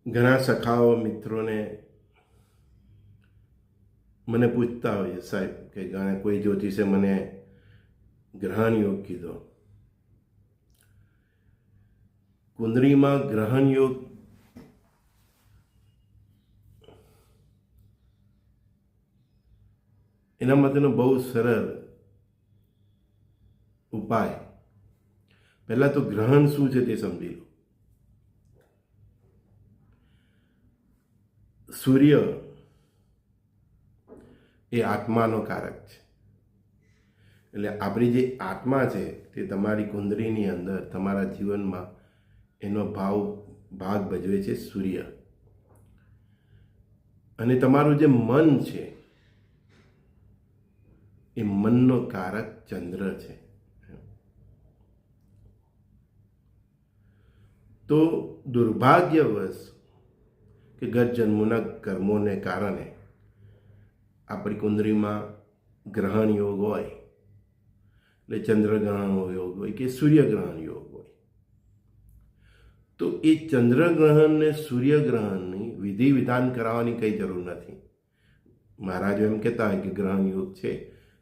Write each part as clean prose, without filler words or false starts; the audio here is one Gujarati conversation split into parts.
ઘણા સખાઓ મિત્રોને મને પૂછતા હોય સાહેબ કે કોઈ જ્યોતિષે મને ગ્રહણ યોગ કીધો. કુંડળીમાં ગ્રહણ યોગ એના માટેનો બહુ સરળ ઉપાય. પહેલાં તો ગ્રહણ શું છે તે સમજી લો. સૂર્ય એ આત્માનો કારક છે. એટલે આપણી જે આત્મા છે તે તમારી કુંડળીની અંદર તમારા જીવનમાં એનો ભાગ ભજવે છે સૂર્ય. અને તમારું જે મન છે એ મનનો કારક ચંદ્ર છે. તો દુર્ભાગ્યવશ કે ગત જન્મોના કર્મોને કારણે આપણી કુંડળીમાં ગ્રહણ યોગ હોય, એટલે ચંદ્રગ્રહણ યોગ હોય કે સૂર્યગ્રહણ યોગ હોય, તો એ ચંદ્રગ્રહણ ને સૂર્યગ્રહણની વિધિ વિધાન કરાવવાની કંઈ જરૂર નથી. મહારાજો એમ કહેતા હોય કે ગ્રહણ યોગ છે,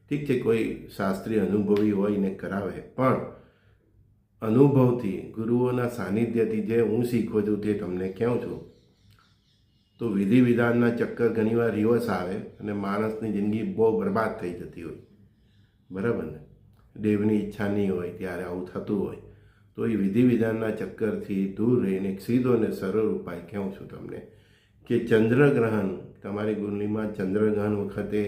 ઠીક છે, કોઈ શાસ્ત્રી અનુભવી હોય ને કરાવે, પણ અનુભવથી ગુરુઓના સાનિધ્યથી જે હું શીખું છું તે તમને કહું છું. તો વિધિ વિધાનના ચક્કર ઘણીવાર રિવર્સ આવે અને માણસની જિંદગી બહુ બરબાદ થઈ જતી હોય, બરાબર ને? દેવની ઈચ્છા નહીં હોય ત્યારે આવું થતું હોય. તો એ વિધિ વિધાનના ચક્કરથી દૂર રહીને એક સીધો અને સરળ ઉપાય કહું છું તમને કે ચંદ્રગ્રહણ, તમારી કુંડળીમાં ચંદ્રગ્રહણ વખતે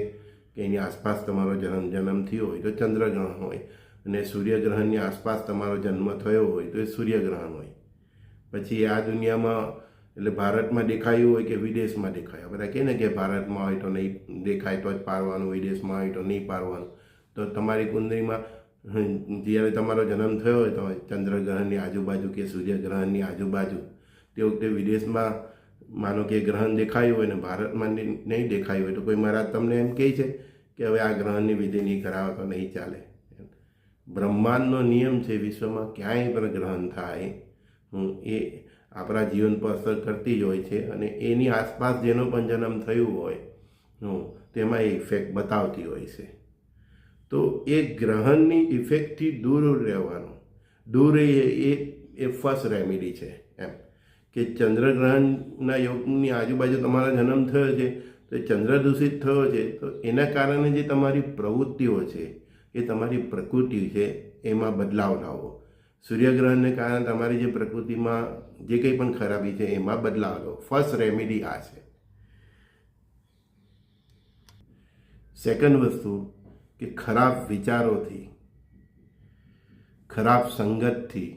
કે એની આસપાસ તમારો જન્મ થયો હોય તો ચંદ્રગ્રહણ હોય, અને સૂર્યગ્રહણની આસપાસ તમારો જન્મ થયો હોય તો એ સૂર્યગ્રહણ હોય. પછી આ દુનિયામાં એટલે ભારતમાં દેખાયું હોય કે વિદેશમાં દેખાય, બધા કહે ને કે ભારતમાં હોય તો નહીં દેખાય તો જ પારવાનું, વિદેશમાં હોય તો નહીં પારવાનું. તો તમારી કુંડળીમાં જ્યારે તમારો જન્મ થયો હોય તો ચંદ્રગ્રહણની આજુબાજુ કે સૂર્યગ્રહણની આજુબાજુ તે વખતે વિદેશમાં માનો કે ગ્રહણ દેખાયું હોય ને ભારતમાં નહીં દેખાયું હોય તો કોઈ મહારાજ તમને એમ કહે છે કે હવે આ ગ્રહણની વિધિ નહીં કરાવો તો નહીં ચાલે. બ્રહ્માંડનો નિયમ છે, વિશ્વમાં ક્યાંય પણ ગ્રહણ થાય એ આપણા જીવન પર અસર કરતી જ હોય છે, અને એની આસપાસ જેનો પણ જન્મ થયું હોય તેમાં એ ઇફેક્ટ બતાવતી હોય છે. તો એ ગ્રહણની ઇફેક્ટથી દૂર રહેવાનું, દૂર એ ફર્સ્ટ રેમેડી છે. એમ કે ચંદ્રગ્રહણના યોગની આજુબાજુ તમારો જન્મ થયો છે તો ચંદ્ર દૂષિત થયો છે, તો એના કારણે જે તમારી પ્રવૃત્તિઓ છે, એ તમારી પ્રકૃતિ છે એમાં બદલાવ લાવો. સૂર્યગ્રહણને કારણે તમારી જે પ્રકૃતિમાં જે કંઈ પણ ખરાબી છે એમાં બદલાવ લાવો. ફર્સ્ટ રેમેડી આ છે. સેકન્ડ વસ્તુ કે ખરાબ વિચારોથી, ખરાબ સંગતથી,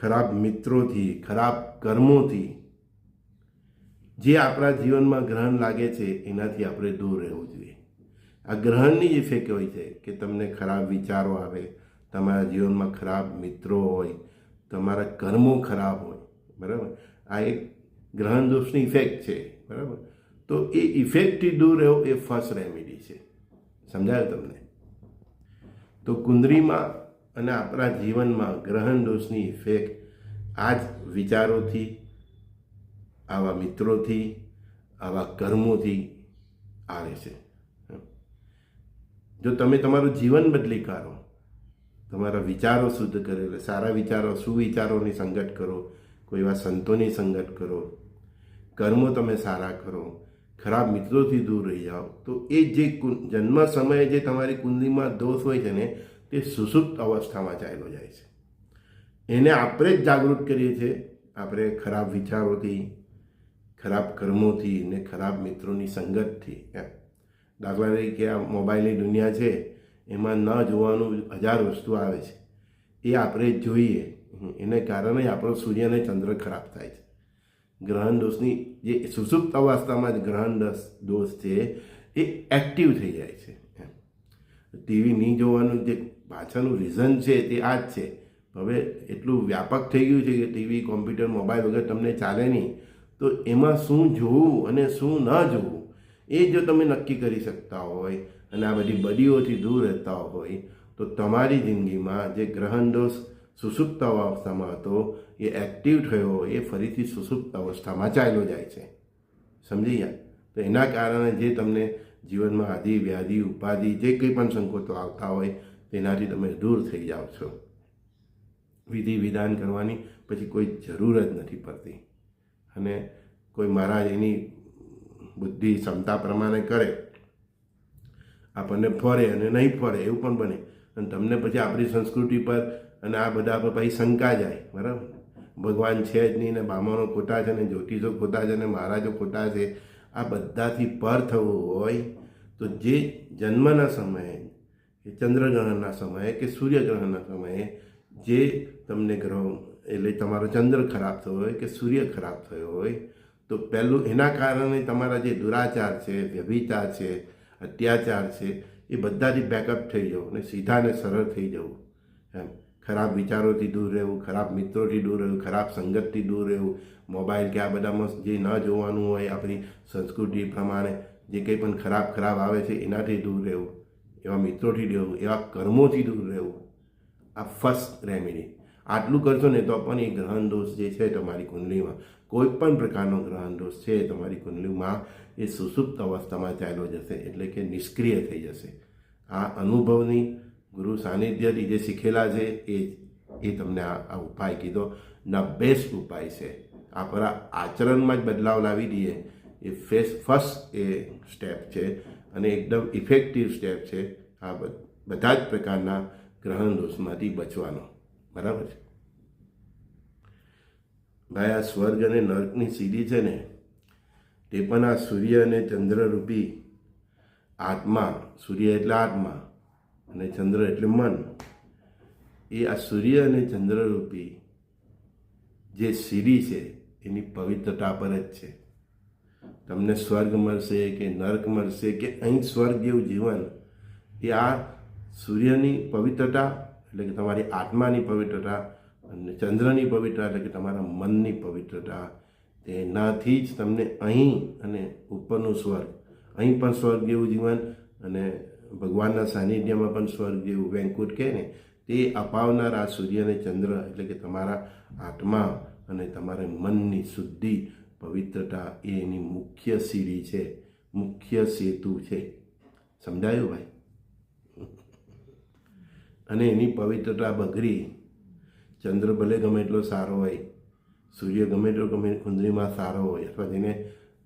ખરાબ મિત્રોથી, ખરાબ કર્મોથી જે આપણા જીવનમાં ગ્રહણ લાગે છે એનાથી આપણે દૂર રહેવું જોઈએ. આ ગ્રહણની જ ઇફેક્ટ હોય છે કે તમને ખરાબ વિચારો આવે, તમારા જીવનમાં ખરાબ મિત્રો હોય, તમારા કર્મો ખરાબ હોય, બરાબર? આ એક ગ્રહણ દોષની ઇફેક્ટ છે, બરાબર? તો એ ઇફેક્ટથી દૂર રહેવું એ ફર્સ્ટ રેમેડી છે. સમજાયું તમને? તો કુંડળીમાં અને આપણા જીવનમાં ગ્રહણ દોષની ઇફેક્ટ આ જ વિચારોથી, આવા મિત્રોથી, આવા કર્મોથી આવે છે. જો તમે તમારું જીવન બદલી કાઢો, તમારા વિચારો શુદ્ધ કરે, સારા વિચારો, સુવિચારોની સંગત કરો, કોઈ એવા સંતોની સંગત કરો, કર્મો તમે સારા કરો, ખરાબ મિત્રોથી દૂર રહી જાઓ, તો એ જે જન્મ સમયે જે તમારી કુંડળીમાં દોષ હોય છે ને તે સુષુપ્ત અવસ્થામાં ચાલ્યો જાય છે. એને આપણે જ જાગૃત કરીએ છીએ, આપણે ખરાબ વિચારોથી, ખરાબ કર્મોથી ને ખરાબ મિત્રોની સંગતથી. દાખલા તરીકે આ મોબાઈલની દુનિયા છે, એમાં ન જોવાનું 1000 વસ્તુ આવે છે, એ આપણે જોઈએ, એને કારણે આપણો સૂર્ય અને ચંદ્ર ખરાબ થાય છે. ગ્રહણ દોષની જે સુષુપ્ત અવસ્થામાં જ ગ્રહણ દોષ છે એ એક્ટિવ થઈ જાય છે. ટીવી નહીં જોવાનું જે પાછળનું રીઝન છે તે આ જ છે. હવે એટલું વ્યાપક થઈ ગયું છે કે ટીવી, કોમ્પ્યુટર, મોબાઈલ વગર તમને ચાલે નહીં. તો એમાં શું જોવું અને શું ન જોવું એ જો તમે નક્કી કરી શકતા હોય અને આ બધી બદીઓથી દૂર રહેતા હોય તો તમારી જિંદગીમાં જે ગ્રહણ દોષ સુષુપ્ત અવસ્થામાં હતો એ એક્ટિવ થયો, એ ફરીથી સુષુપ્ત અવસ્થામાં ચાલ્યો જાય છે. સમજી ગયા? તો એના કારણે જે તમને જીવનમાં આદિ વ્યાધિ ઉપાધિ જે કંઈ પણ સંકોચો આવતા હોય તેનાથી તમે દૂર થઈ જાઓ છો. વિધિ વિધાન કરવાની પછી કોઈ જરૂર જ નથી પડતી. અને કોઈ મહારાજ એની બુદ્ધિ ક્ષમતા પ્રમાણે કરે, આપણને ફરે અને નહીં ફરે એવું પણ બને. અને તમને પછી આપણી સંસ્કૃતિ પર અને આ બધા પર પછી શંકા જાય. બરાબર? ભગવાન છે જ નહીં, ને બ્રાહ્મણો ખોટા છે, ને જ્યોતિષો ખોટા છે, ને મહારાજો ખોટા છે. આ બધાથી પર થવું હોય તો જે જન્મના સમયે કે ચંદ્રગ્રહણના સમયે કે સૂર્યગ્રહણના સમયે જે તમને ગ્રહ એટલે તમારો ચંદ્ર ખરાબ થયો હોય કે સૂર્ય ખરાબ થયો હોય તો પહેલું એના કારણે તમારા જે દુરાચાર છે, વ્યભિચાર છે, અત્યાચાર છે એ બધાથી બેકઅપ થઈ જવું અને સીધા ને સરળ થઈ જવું. એમ ખરાબ વિચારોથી દૂર રહેવું, ખરાબ મિત્રોથી દૂર રહેવું, ખરાબ સંગતથી દૂર રહેવું, મોબાઈલ કે આ બધામાં જે ન જોવાનું હોય આપણી સંસ્કૃતિ પ્રમાણે જે કંઈ પણ ખરાબ આવે છે એનાથી દૂર રહેવું, એવા મિત્રોથી રહેવું, એવા કર્મોથી દૂર રહેવું. આ ફર્સ્ટ રેમેડી. આટલું કરશો ને તો પણ એ ગ્રહણ દોષ જે છે તમારી કુંડલીમાં, કોઈ પણ પ્રકારનો ગ્રહણ દોષ છે તમારી કુંડલીમાં, એ સુષુપ્ત અવસ્થામાં ચાલ્યો જશે, એટલે કે નિષ્ક્રિય થઈ જશે. આ અનુભવની ગુરુ સાનિધ્યથી જે શીખેલા છે એ તમને આ ઉપાય કીધો ના બેસ્ટ ઉપાય છે. આપણા આચરણમાં જ બદલાવ લાવી દઈએ એ ફર્સ્ટ એ સ્ટેપ છે અને એકદમ ઇફેક્ટિવ સ્ટેપ છે આ બધા જ પ્રકારના ગ્રહણ દોષમાંથી બચવાનો. બરાબર છે ભાઈ? આ સ્વર્ગ અને નર્કની સીડી છે ને તે પણ આ સૂર્ય અને ચંદ્રરૂપી આત્મા, સૂર્ય એટલે આત્મા અને ચંદ્ર એટલે મન, એ આ સૂર્ય અને ચંદ્રરૂપી જે સીડી છે એની પવિત્રતા પર જ છે. તમને સ્વર્ગ મળશે કે નર્ક મળશે કે અહીં સ્વર્ગ જેવું જીવન, એ આ સૂર્યની પવિત્રતા એટલે કે તમારી આત્માની પવિત્રતા અને ચંદ્રની પવિત્રતા એટલે કે તમારા મનની પવિત્રતા, તેનાથી જ તમને અહીં અને ઉપરનું સ્વર્ગ, અહીં પણ સ્વર્ગ જેવું જીવન અને ભગવાનના સાનિધ્યમાં પણ સ્વર્ગ જેવું વેંકુટ કહે ને તે અપાવનાર આ સૂર્ય અને ચંદ્ર એટલે કે તમારા આત્મા અને તમારા મનની શુદ્ધિ પવિત્રતા એ એની મુખ્ય સીડી છે, મુખ્ય સેતુ છે. સમજાયું ભાઈ? અને એની પવિત્રતા બગડી, ચંદ્ર ભલે ગમે એટલો સારો હોય, સૂર્ય ગમે એટલો કુંડળીમાં સારો હોય, અથવા જેને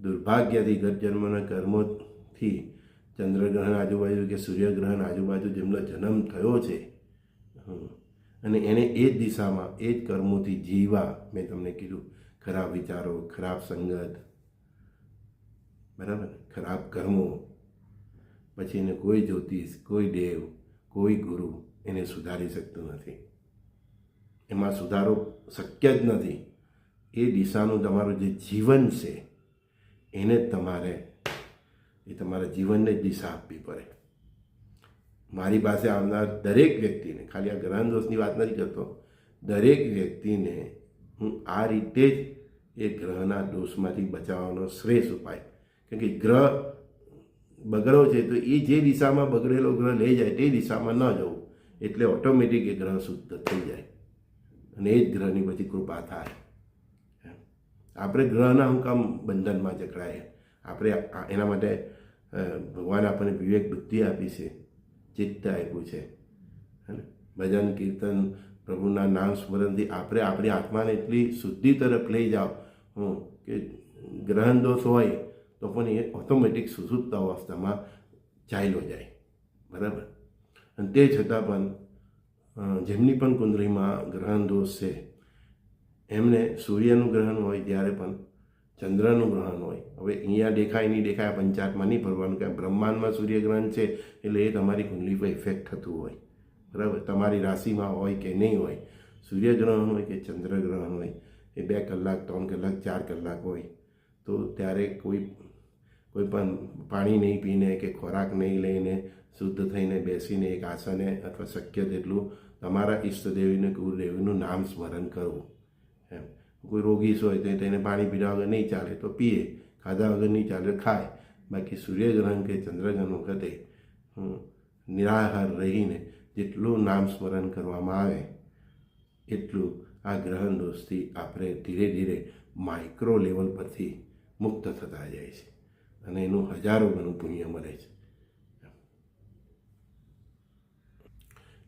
દુર્ભાગ્યથી ગત જન્મના કર્મોથી ચંદ્રગ્રહણ આજુબાજુ કે સૂર્યગ્રહણ આજુબાજુ જેમનો જન્મ થયો છે અને એને એ જ દિશામાં એ જ કર્મોથી જીવા, મેં તમને કીધું ખરાબ વિચારો, ખરાબ સંગત, બરાબર, ખરાબ કર્મો, પછી એને કોઈ જ્યોતિષ, કોઈ દેવ, કોઈ ગુરુ એને સુધારી શકતું નથી. એમાં સુધારો શક્ય જ નથી. એ દિશાનું તમારું જે જીવન છે એને જ તમારા જીવનને જ દિશા આપવી પડે. મારી પાસે આવનાર દરેક વ્યક્તિને, ખાલી આ ગ્રહણ દોષની વાત નથી કરતો, દરેક વ્યક્તિને હું આ રીતે જ એ ગ્રહના દોષમાંથી બચાવવાનો શ્રેષ્ઠ ઉપાય, કેમ કે ગ્રહ બગડો છે તો એ જે દિશામાં બગડેલો ગ્રહ લઈ જાય તે દિશામાં ન જવું, એટલે ઓટોમેટિક એ ગ્રહ શુદ્ધ થઈ જાય અને એ જ ગ્રહની પછી કૃપા થાય. આપણે ગ્રહના હું કામ બંધનમાં જકડાય? આપણે એના માટે ભગવાન આપણને વિવેક બુદ્ધિ આપી છે, ચિત્ત આપ્યું છે. ભજન કીર્તન પ્રભુના નામ સ્મરણથી આપણે આપણી આત્માને એટલી શુદ્ધિ તરફ લઈ જાઓ કે ગ્રહણ દોષ હોય તો પણ એ ઓટોમેટિક સુષુપ્ત અવસ્થામાં ચાલ્યો જાય. બરાબર? અને તે છતાં પણ જેમની પણ કુંડળીમાં ગ્રહણ દોષ છે એમને સૂર્યનું ગ્રહણ હોય ત્યારે પણ ચંદ્રનું ગ્રહણ હોય. હવે અહીંયા દેખાય નહીં દેખાય પંચાયતમાં નહીં ફરવાનું, કે બ્રહ્માંડમાં સૂર્યગ્રહણ છે એટલે એ તમારી કુંડલી પર ઇફેક્ટ થતું હોય. બરાબર? તમારી રાશિમાં હોય કે નહીં હોય, સૂર્યગ્રહણ હોય કે ચંદ્રગ્રહણ હોય, એ 2 કલાક 3 કલાક 4 કલાક હોય તો ત્યારે કોઈ પણ પાણી નહીં પીને કે ખોરાક નહીં લઈને શુદ્ધ થઈને બેસીને એક આસને અથવા શક્ય તેટલું તમારા ઈષ્ટદેવીને કુળદેવીનું નામ સ્મરણ કરવું. એમ કોઈ રોગી હોય તો તેને પાણી પીધા વગર નહીં ચાલે તો પીએ, ખાધા વગર નહીં ચાલે ખાય. બાકી સૂર્યગ્રહણ કે ચંદ્રગ્રહણ વખતે નિરાહાર રહીને જેટલું નામ સ્મરણ કરવામાં આવે એટલું આ ગ્રહણ દોષથી આપણે ધીરે ધીરે માઇક્રો લેવલ પરથી મુક્ત થતા જાય છે અને એનું હજારો ગણું પુણ્ય મળે છે.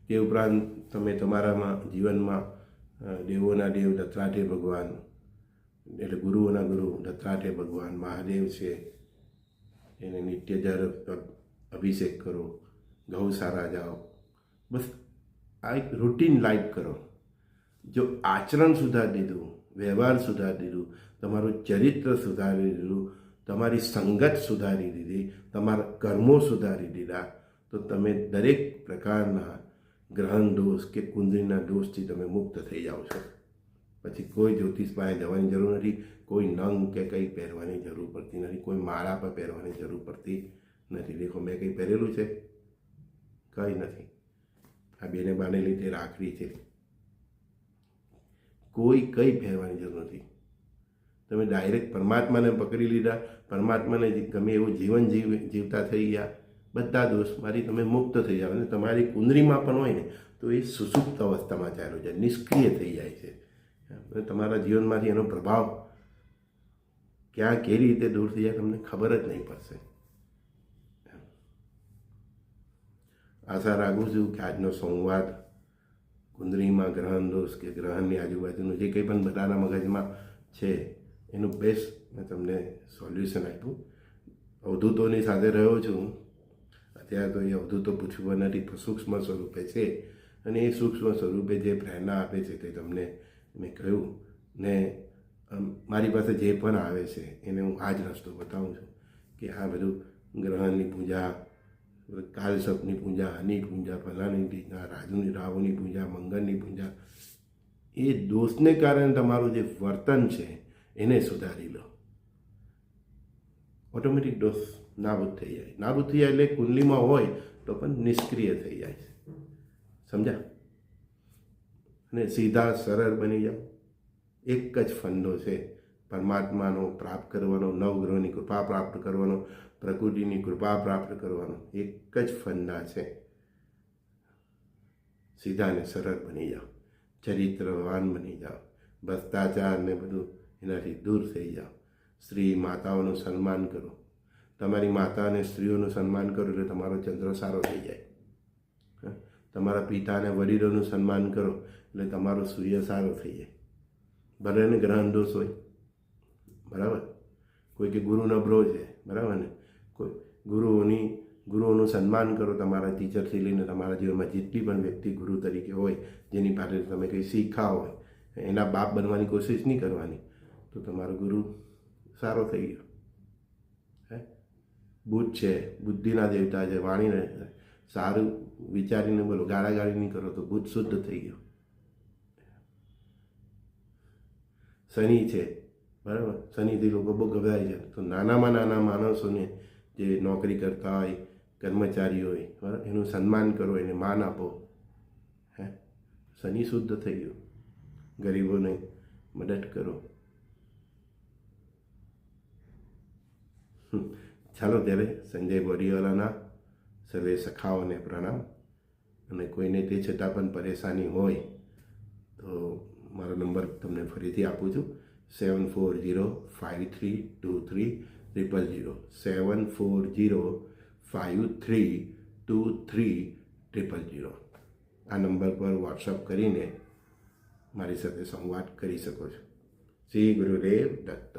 એ ઉપરાંત તમે તમારામાં જીવનમાં દેવોના દેવ દત્તાત્રેય ભગવાન એટલે ગુરુઓના ગુરુ દત્તાત્રેય ભગવાન મહાદેવ છે, એને નિત્ય જળ અભિષેક કરો, ગૌશાળા જાઓ. બસ આ એક રૂટીન લાઈફ કરો. જો આચરણ સુધારી દીધું, વ્યવહાર સુધારી દીધું, તમારું ચરિત્ર સુધારી દીધું, તમારી સંગત સુધારી દીધી, તમારા કર્મો સુધારી દીધા, તો તમે દરેક પ્રકારના ગ્રહણ દોષ કે કુંડળીના દોષથી તમે મુક્ત થઈ જાઓ છો. પછી કોઈ જ્યોતિષ પાસે જવાની જરૂર નથી, કોઈ નંગ કે કંઈ પહેરવાની જરૂર પડતી નથી, કોઈ માળા પર પહેરવાની જરૂર પડતી નથી. દેખો મેં કંઈ પહેરેલું છે? કંઈ નથી. આ બેને બાંધેલી તે રાખડી છે. કોઈ કંઈ પહેરવાની જરૂર નથી. તમે ડાયરેક્ટ પરમાત્માને પકડી લીધા, પરમાત્માને ગમે એવું જીવન જીવતા થઈ ગયા. બધા દોષમાંથી તમે મુક્ત થઈ જાઓ. અને તમારી કુંડળીમાં પણ હોય ને તો એ સુસુપ્ત અવસ્થામાં ચાલ્યો જાય, નિષ્ક્રિય થઈ જાય છે. તમારા જીવનમાંથી એનો પ્રભાવ ક્યાં કેવી રીતે દૂર થઈ જાય તમને ખબર જ નહીં પડશે. આશા રાખું છું કે આજનો સંવાદ કુંડળીમાં ગ્રહણ દોષ કે ગ્રહણની આજુબાજુનું જે કંઈ પણ બધાના મગજમાં છે એનું બેસ્ટ મેં તમને સોલ્યુશન આપ્યું. અવધૂતોની સાથે રહ્યો છું અત્યારે, તો એ અવધૂતો પૂછવા નથી, સૂક્ષ્મ સ્વરૂપે છે અને એ સૂક્ષ્મ સ્વરૂપે જે પ્રેરણા આપે છે તે તમને મેં કહ્યું. ને મારી પાસે જે પણ આવે છે એને હું આ જ રસ્તો બતાવું છું કે આ બધું ગ્રહણની પૂજા, કાલસર્પની પૂજા, આની પૂજા, ફલાની પૂજા, રાજુની રાહુની પૂજા, મંગળની પૂજા, એ દોષને કારણે તમારું જે વર્તન છે એને સુધારી લો. ઓટોમેટિક દોષ નાબૂદ થઈ જાય. નાબૂદ થઈ જાય એટલે કુંડલીમાં હોય તો પણ નિષ્ક્રિય થઈ જાય છે. સમજ્યા? અને સીધા સરળ બની જાઓ. એક જ ફંદો છે પરમાત્માનો પ્રાપ્ત કરવાનો, નવગ્રહોની કૃપા પ્રાપ્ત કરવાનો, પ્રકૃતિની કૃપા પ્રાપ્ત કરવાનો. એક જ ફંદા છે. સીધા અને સરળ બની જાઓ, ચરિત્રવાન બની જાઓ, ભ્રષ્ટાચાર ને બધું એનાથી દૂર થઈ જાઓ. સ્ત્રી માતાઓનું સન્માન કરો. તમારી માતા અને સ્ત્રીઓનું સન્માન કરો એટલે તમારો ચંદ્ર સારો થઈ જાય. તમારા પિતા અને વડીલોનું સન્માન કરો એટલે તમારો સૂર્ય સારો થઈ જાય. ભલે ને ગ્રહણ દોષ હોય, બરાબર, કોઈ કે ગુરુ નબળો છે, બરાબર ને, કોઈ ગુરુઓનું સન્માન કરો. તમારા ટીચરથી લઈને તમારા જીવનમાં જેટલી પણ વ્યક્તિ ગુરુ તરીકે હોય, જેની પાસે તમે કંઈ શીખા હોય, એના બાપ બનવાની કોશિશ નહીં કરવાની, તો તમારો ગુરુ સારો થઈ ગયો. બુદ્ધ છે, બુદ્ધિના દેવતા છે, વાણીને સારું વિચારીને બોલો, ગાળાગાળી નહીં કરો તો બુદ્ધ શુદ્ધ થઈ ગયો. શનિ છે, બરાબર, શનિથી લોકો બહુ ગભરાય છે, તો નાનામાં નાના માણસોને જે નોકરી કરતા હોય, કર્મચારી હોય, બરાબર, એનું સન્માન કરો, એને માન આપો. શનિ શુદ્ધ થઈ ગયું. ગરીબોને મદદ કરો. ચાલો ત્યારે સંજય બોરીવાલાના સર્વે સખાઓને પ્રણામ. અને કોઈને તે છતાં પણ પરેશાની હોય તો મારો નંબર તમને ફરીથી આપું છું, 7405323000, 7405323000. આ નંબર પર વોટ્સઅપ કરીને મારી સાથે સંવાદ કરી શકો છો. શ્રી ગુરુદેવ દત્ત.